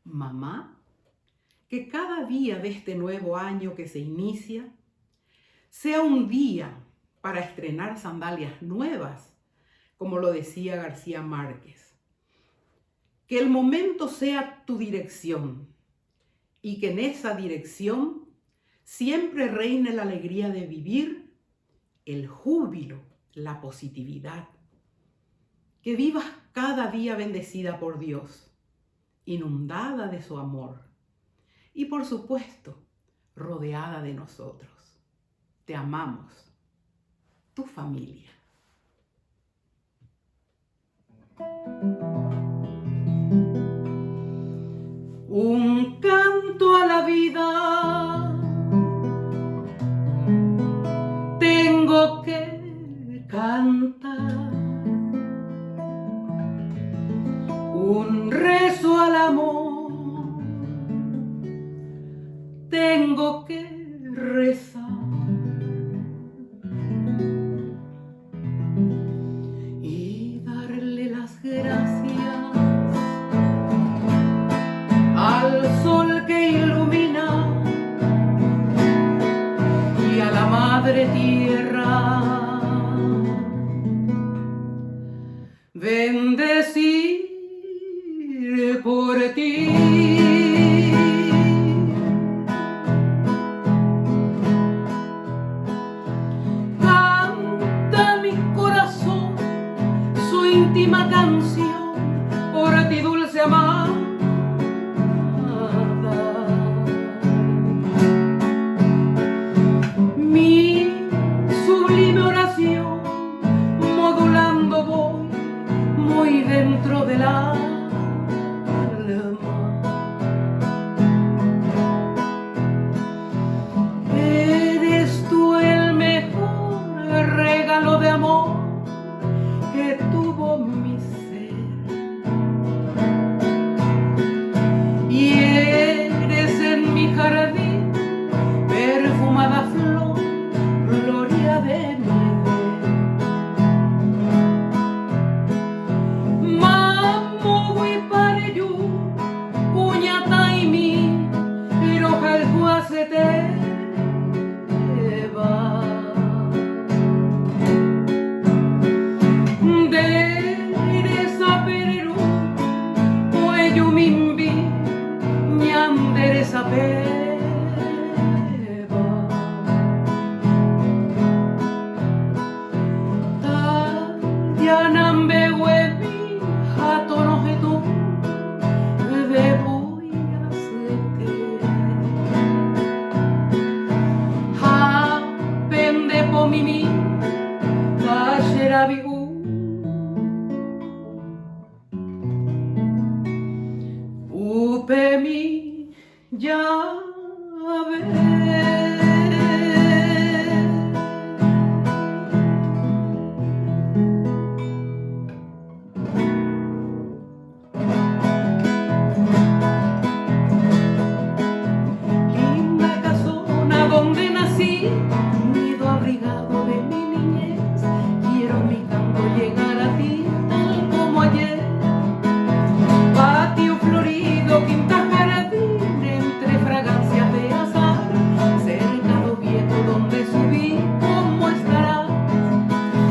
Mamá, que cada día de este nuevo año que se inicia sea un día para estrenar sandalias nuevas, como lo decía García Márquez. Que el momento sea tu dirección y que en esa dirección siempre reine la alegría de vivir, el júbilo, la positividad. Que vivas cada día bendecida por Dios, inundada de su amor y, por supuesto, rodeada de nosotros. Te amamos, tu familia. Un canto a la vida tengo que cantar, un rezo al amor tengo que rezar, y darle las gracias al sol que ilumina y a la madre tierra. Bendecir por ti. Canta mi corazón su íntima canción por ti, dulce amada. Mi sublime oración modulando voy muy dentro del alma. Eres tú el mejor regalo de amor que tuvo mi ser, y eres en mi jardín perfumada flor, gloria de mi ver. Mammo guipareyu, puñataimi, irojalguacete va. Deresa pereru, pueyumimbi, ñanderesa pereru. Yanambe huevi, jatonojetu, beboy acete. Ja, pende pomimi, kasherabigu. Upemi, llave. Donde nací, nido abrigado de mi niñez, quiero mi canto llegar a ti tal como ayer. Patio florido, quinta jardín, entre fragancias de azar, cercado viejo donde subí, ¿cómo estará?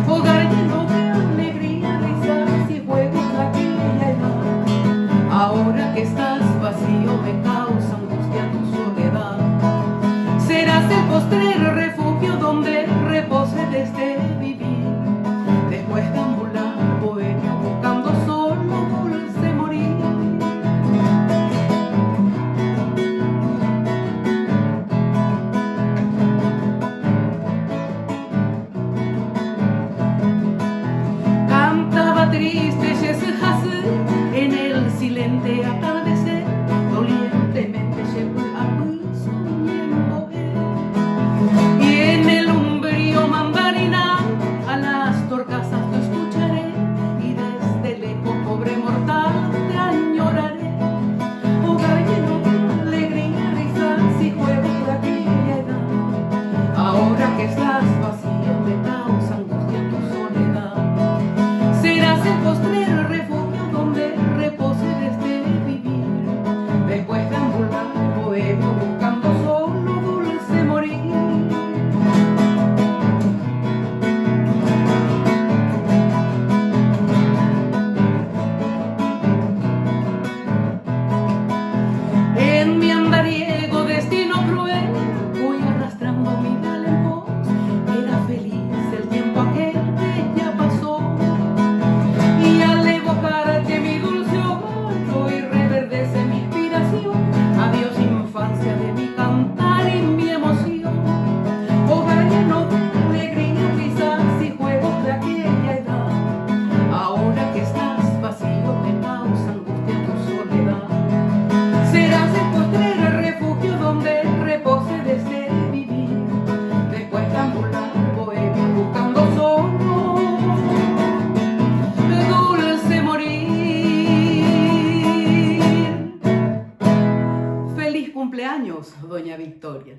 Hogar lleno de alegría, risas y juegos de aquella edad. Ahora que estás vacío me causa angustia tu soledad. Serás el postrero refugio donde repose desde vivir. Después de ambular bohemio buscando solo dulce morir. Cantaba triste Yeshazı en el silente atardecer, doliente cumpleaños, doña Victoria.